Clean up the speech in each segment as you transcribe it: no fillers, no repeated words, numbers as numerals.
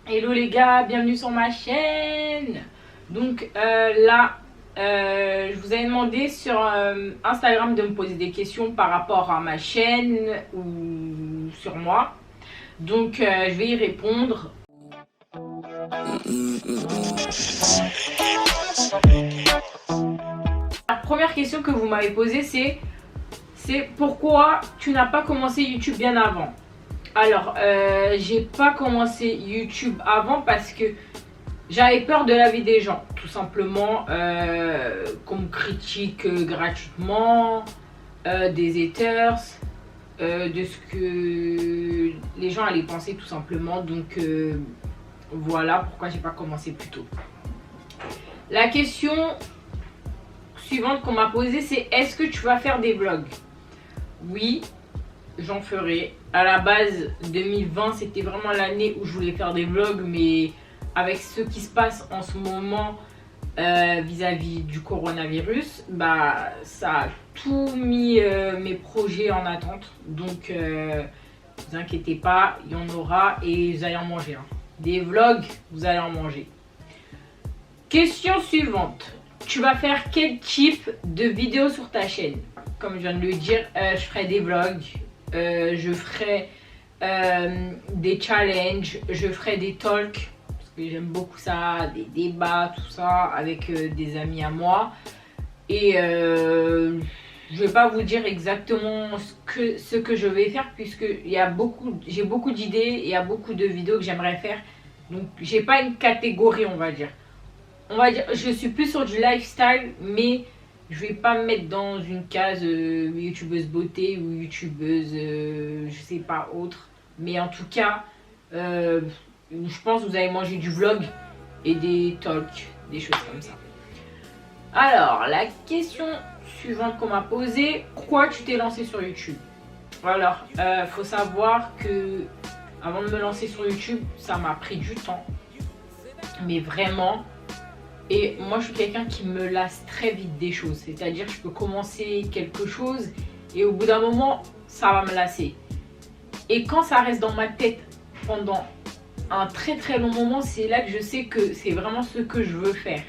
Hello les gars, bienvenue sur ma chaîne. Donc là, je vous avais demandé sur Instagram de me poser des questions par rapport à ma chaîne ou sur moi. Donc je vais y répondre. La première question que vous m'avez posée, c'est pourquoi tu n'as pas commencé YouTube bien avant? Alors, j'ai pas commencé YouTube avant parce que j'avais peur de l'avis des gens, tout simplement, qu'on me critique gratuitement, des haters, de ce que les gens allaient penser tout simplement. Donc voilà pourquoi j'ai pas commencé plus tôt. La question suivante qu'on m'a posée, c'est est-ce que tu vas faire des vlogs? Oui, j'en ferai. À la base, 2020, c'était vraiment l'année où je voulais faire des vlogs, mais avec ce qui se passe en ce moment vis-à-vis du coronavirus, bah ça a tout mis mes projets en attente. Donc, vous inquiétez pas, il y en aura et vous allez en manger. Hein. Des vlogs, vous allez en manger. Question suivante. Tu vas faire quel type de vidéo sur ta chaîne? Comme je viens de le dire, je ferai des vlogs, je ferai des challenges, je ferai des talks, parce que j'aime beaucoup ça, des débats, tout ça, avec des amis à moi. Et je vais pas vous dire exactement ce que je vais faire, puisque j'ai beaucoup d'idées, il y a beaucoup de vidéos que j'aimerais faire. Donc j'ai pas une catégorie, on va dire. Je suis plus sur du lifestyle, mais je vais pas me mettre dans une case youtubeuse beauté ou youtubeuse, je sais pas, autre. Mais en tout cas, je pense que vous allez manger du vlog et des talks, des choses comme ça. Alors, la question suivante qu'on m'a posée, pourquoi tu t'es lancé sur YouTube? Alors, faut savoir que avant de me lancer sur YouTube, ça m'a pris du temps. Mais vraiment. Et moi, je suis quelqu'un qui me lasse très vite des choses. C'est-à-dire, je peux commencer quelque chose et au bout d'un moment, ça va me lasser. Et quand ça reste dans ma tête pendant un très très long moment, c'est là que je sais que c'est vraiment ce que je veux faire.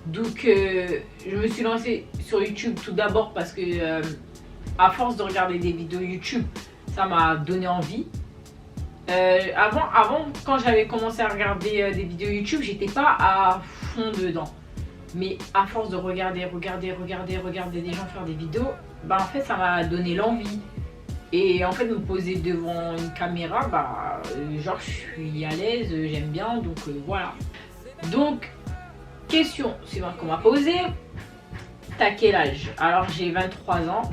Donc, je me suis lancée sur YouTube tout d'abord parce que, à force de regarder des vidéos YouTube, ça m'a donné envie. Avant, quand j'avais commencé à regarder des vidéos YouTube, j'étais pas à fond dedans. Mais à force de regarder des gens faire des vidéos, bah en fait ça m'a donné l'envie. Et en fait me poser devant une caméra, bah genre je suis à l'aise, j'aime bien, donc voilà. Donc, question suivante qu'on m'a posée, t'as quel âge? Alors j'ai 23 ans.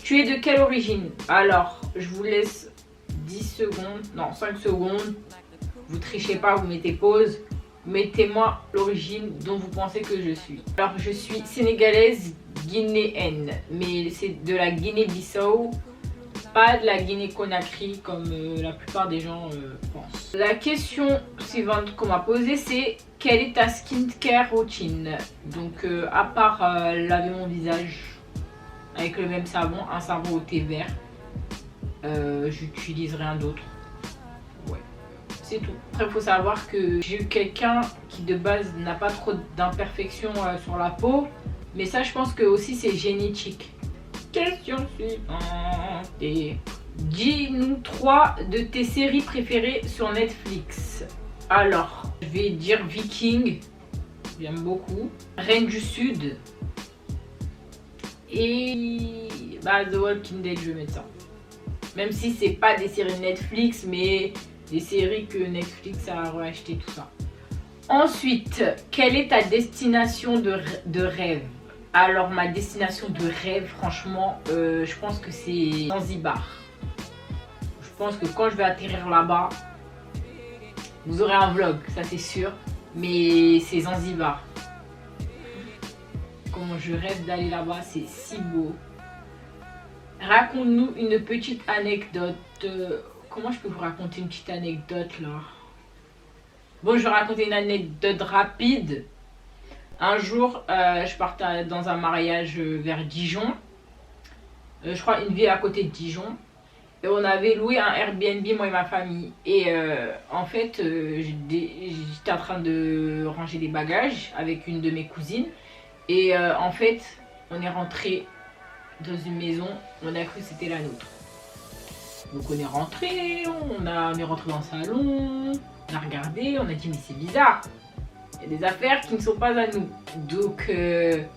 Tu es de quelle origine? Alors, je vous laisse 10 secondes, non 5 secondes, vous trichez pas, vous mettez pause, mettez-moi l'origine dont vous pensez que je suis. Alors je suis sénégalaise guinéenne, mais c'est de la Guinée-Bissau, pas de la Guinée-Conakry comme la plupart des gens pensent. La question suivante qu'on m'a posée, c'est quelle est ta skincare routine? Donc à part laver mon visage avec le même savon, un savon au thé vert, j'utilise rien d'autre. Ouais, c'est tout. Après, il faut savoir que j'ai eu quelqu'un qui de base n'a pas trop d'imperfections sur la peau. Mais ça, je pense que aussi c'est génétique. Question suivante. Et dis-nous 3 de tes séries préférées sur Netflix. Alors, je vais dire Viking. J'aime beaucoup. Reine du Sud. Et bah, The Walking Dead, je vais mettre ça. Même si c'est pas des séries Netflix, mais des séries que Netflix a racheté, tout ça. Ensuite, quelle est ta destination de rêve? Alors, ma destination de rêve, franchement, je pense que c'est Zanzibar. Je pense que quand je vais atterrir là-bas, vous aurez un vlog, ça c'est sûr. Mais c'est Zanzibar. Comment je rêve d'aller là-bas, c'est si beau. Raconte-nous une petite anecdote. Comment je peux vous raconter une petite anecdote là? Bon, je vais raconter une anecdote rapide. Un jour, je partais dans un mariage vers Dijon. Je crois une ville à côté de Dijon. Et on avait loué un Airbnb, moi et ma famille. Et en fait, j'étais en train de ranger des bagages avec une de mes cousines. Et en fait, on est rentré dans une maison, on a cru que c'était la nôtre. Donc on est rentré, on est rentré dans le salon, on a regardé, on a dit mais c'est bizarre. Il y a des affaires qui ne sont pas à nous. Donc c'est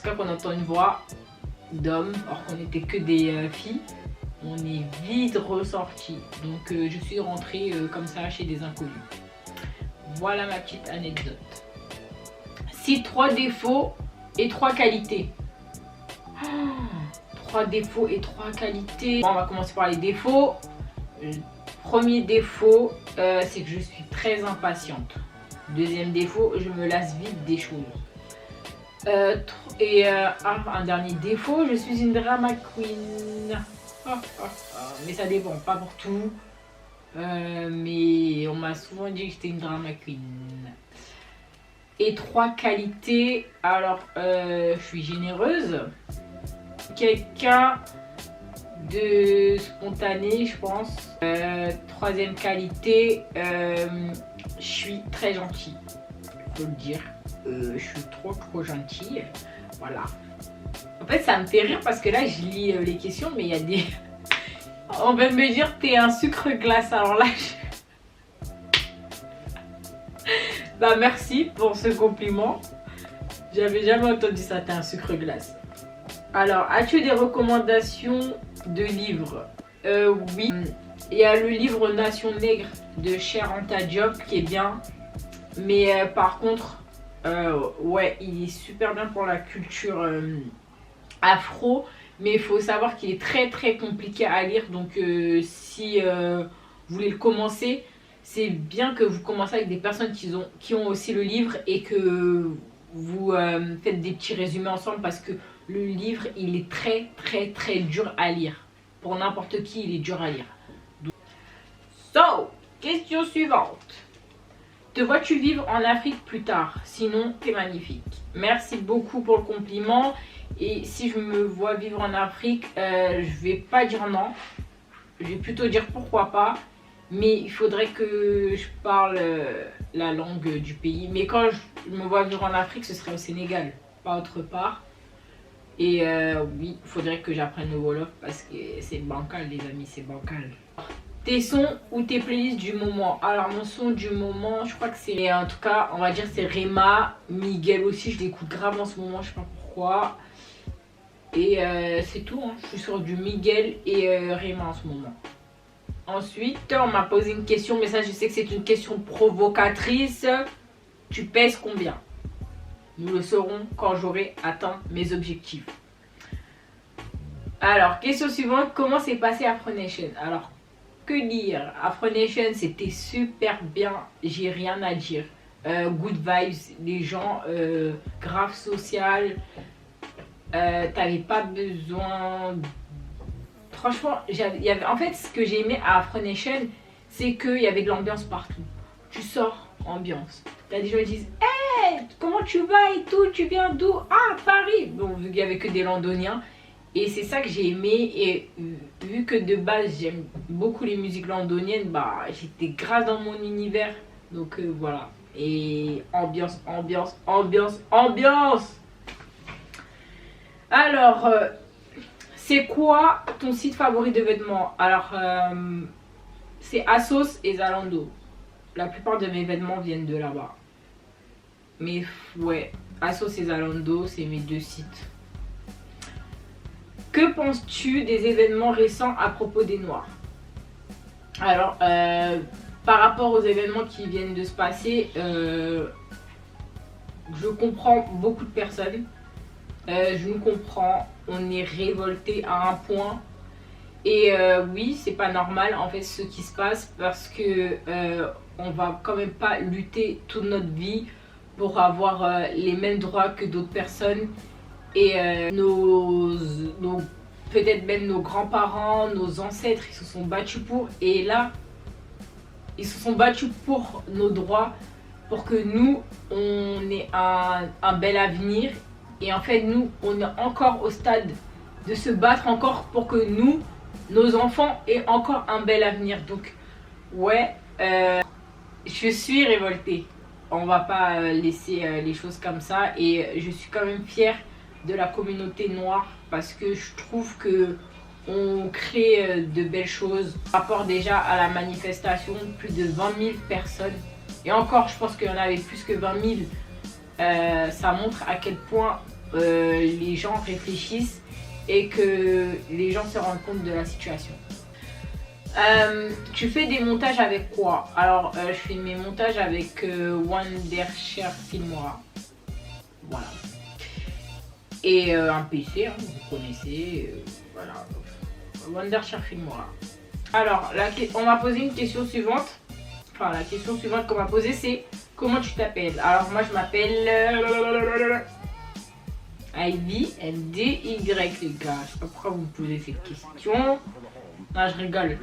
quand on entend une voix d'homme, or qu'on n'était que des filles. On est vite ressorti. Donc je suis rentrée comme ça chez des inconnus. Voilà ma petite anecdote. Si 3 défauts et 3 qualités. 3 défauts et 3 qualités. Bon, on va commencer par les défauts. Premier défaut, c'est que je suis très impatiente. Deuxième défaut, je me lasse vite des choses. Un dernier défaut, je suis une drama queen. Mais ça dépend, pas pour tout. Mais on m'a souvent dit que j'étais une drama queen. Et 3 qualités, alors je suis généreuse. Quelqu'un de spontané, je pense. Troisième qualité, je suis très gentille. Faut le dire. Je suis trop gentille. Voilà. En fait, ça me fait rire parce que là, je lis les questions, mais il y a des... On va me dire t'es un sucre glace. Alors là, bah merci pour ce compliment. J'avais jamais entendu ça, t'es un sucre glace. Alors, as-tu des recommandations de livres? Oui. Il y a le livre Nation Nègre de Cher Anta Diop qui est bien. Mais par contre, ouais, il est super bien pour la culture afro. Mais il faut savoir qu'il est très compliqué à lire. Donc si vous voulez le commencer, c'est bien que vous commencez avec des personnes qui ont aussi le livre. Et que vous faites des petits résumés ensemble. Parce que le livre, il est très dur à lire. Pour n'importe qui, il est dur à lire. So, question suivante. Te vois-tu vivre en Afrique plus tard? Sinon, t'es magnifique. Merci beaucoup pour le compliment. Et si je me vois vivre en Afrique, je vais pas dire non. Je vais plutôt dire pourquoi pas. Mais il faudrait que je parle la langue du pays. Mais quand je me vois vivre en Afrique, ce serait au Sénégal, pas autre part. Et oui, il faudrait que j'apprenne le Wolof parce que c'est bancal, les amis, c'est bancal. Tes sons ou tes playlists du moment? Alors mon son du moment, je crois que c'est, en tout cas, on va dire c'est Rema, Miguel aussi, je l'écoute grave en ce moment, je sais pas pourquoi. Et c'est tout, hein. Je suis sur du Miguel et Rema en ce moment. Ensuite, on m'a posé une question, mais ça je sais que c'est une question provocatrice. Tu pèses combien? Nous le saurons quand j'aurai atteint mes objectifs. Alors, question suivante, comment s'est passé Afro Nation? Alors, que dire? Afro Nation, c'était super bien, j'ai rien à dire. Good vibes, les gens grave social. T'avais pas besoin. Franchement, en fait, ce que j'ai aimé à Afro Nation, c'est qu'il y avait de l'ambiance partout. Tu sors, ambiance. T'as des gens qui disent hey, comment tu vas et tout, tu viens d'où? Ah, Paris. Bon, vu qu'il y avait que des Londoniens. Et c'est ça que j'ai aimé. Et vu que de base, j'aime beaucoup les musiques londoniennes, bah, j'étais grave dans mon univers. Donc voilà. Et ambiance. Alors, c'est quoi ton site favori de vêtements? Alors, c'est ASOS et Zalando. La plupart de mes vêtements viennent de là-bas. Mais ouais, ASOS et Zalando, c'est mes 2 sites. Que penses-tu des événements récents à propos des Noirs? Alors, par rapport aux événements qui viennent de se passer, je comprends beaucoup de personnes. Je nous comprends, on est révolté à un point. Et oui, c'est pas normal en fait ce qui se passe parce que on va quand même pas lutter toute notre vie pour avoir les mêmes droits que d'autres personnes. Et peut-être même nos grands-parents, nos ancêtres, ils se sont battus pour. Et là, ils se sont battus pour nos droits, pour que nous, on ait un bel avenir. Et en fait, nous, on est encore au stade de se battre encore pour que nous, nos enfants aient encore un bel avenir. Donc ouais, je suis révoltée. On va pas laisser les choses comme ça. Et je suis quand même fière de la communauté noire parce que je trouve que on crée de belles choses. Par rapport déjà à la manifestation, plus de 20 000 personnes. Et encore, je pense qu'il y en avait plus que 20 000. Ça montre à quel point les gens réfléchissent et que les gens se rendent compte de la situation. Tu fais des montages avec quoi? Alors, je fais mes montages avec Wondershare Filmora. Voilà. Et un PC, hein, vous connaissez. Voilà. Wondershare Filmora. Alors, on m'a posé une question suivante. Enfin, la question suivante qu'on m'a posée, c'est comment tu t'appelles? Alors, moi, je m'appelle Ivy, MDY, les gars. Je sais pas pourquoi vous me posez cette question. Non, je rigole.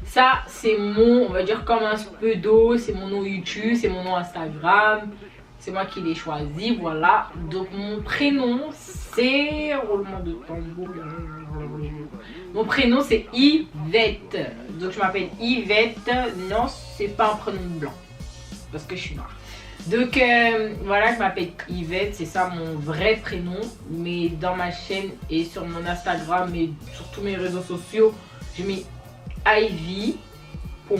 Ça, c'est mon, on va dire, comme un pseudo. C'est mon nom YouTube, c'est mon nom Instagram. C'est moi qui l'ai choisi, voilà. Donc, mon prénom, c'est... Roulement de tambour. Mon prénom, c'est Yvette. Donc, je m'appelle Yvette. Non, c'est pas un prénom blanc. Parce que je suis noire. Donc, voilà, je m'appelle Yvette. C'est ça mon vrai prénom. Mais dans ma chaîne et sur mon Instagram et sur tous mes réseaux sociaux, je mets ivy.mdy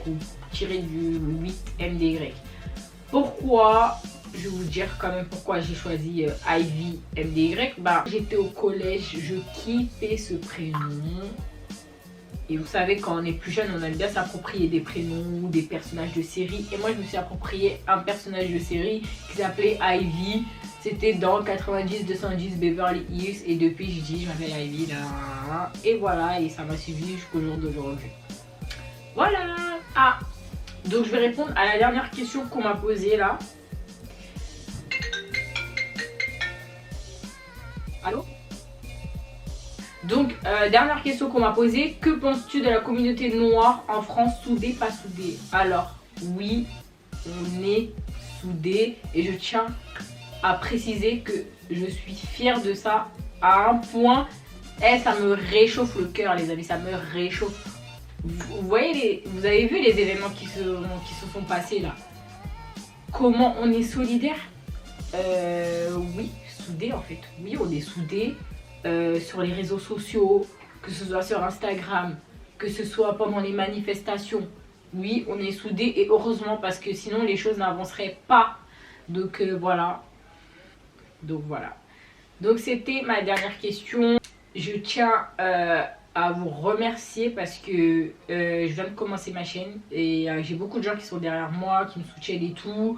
ou tiré du 8mdy. Pourquoi? Je vais vous dire quand même pourquoi j'ai choisi Ivy MDY. Bah, j'étais au collège, je kiffais ce prénom. Et vous savez, quand on est plus jeune, on aime bien s'approprier des prénoms ou des personnages de série. Et moi, je me suis approprié un personnage de série qui s'appelait Ivy. C'était dans 90-210 Beverly Hills. Et depuis, je dis, je m'appelle Ivy. Là. Et voilà, et ça m'a suivi jusqu'au jour d'aujourd'hui. Voilà. Ah, donc je vais répondre à la dernière question qu'on m'a posée là. Allô? Donc, dernière question qu'on m'a posée. Que penses-tu de la communauté noire en France, soudée, pas soudée? Alors, oui, on est soudés. Et je tiens à préciser que je suis fière de ça à un point. Ça me réchauffe le cœur, les amis. Ça me réchauffe. Vous voyez, vous avez vu les événements qui se sont passés là? Comment on est solidaires? Oui, soudés en fait. Oui, on est soudés sur les réseaux sociaux, que ce soit sur Instagram, que ce soit pendant les manifestations. Oui, on est soudés et heureusement parce que sinon les choses n'avanceraient pas. Donc voilà. Donc c'était ma dernière question. Je tiens à vous remercier parce que je viens de commencer ma chaîne et j'ai beaucoup de gens qui sont derrière moi, qui me soutiennent et tout.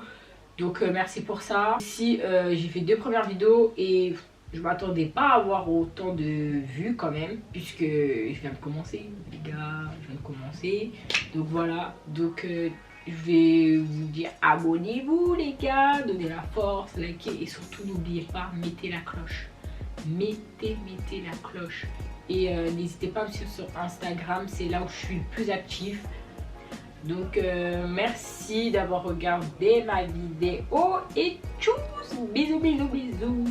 Donc merci pour ça. Ici j'ai fait 2 premières vidéos et je m'attendais pas à avoir autant de vues quand même, puisque je viens de commencer les gars, je viens de commencer. Donc voilà, donc je vais vous dire abonnez-vous les gars, donnez la force, likez et surtout n'oubliez pas, mettez la cloche. Mettez la cloche. Et n'hésitez pas à me suivre sur Instagram, c'est là où je suis le plus actif. Donc merci d'avoir regardé ma vidéo et tchuss, bisous bisous bisous.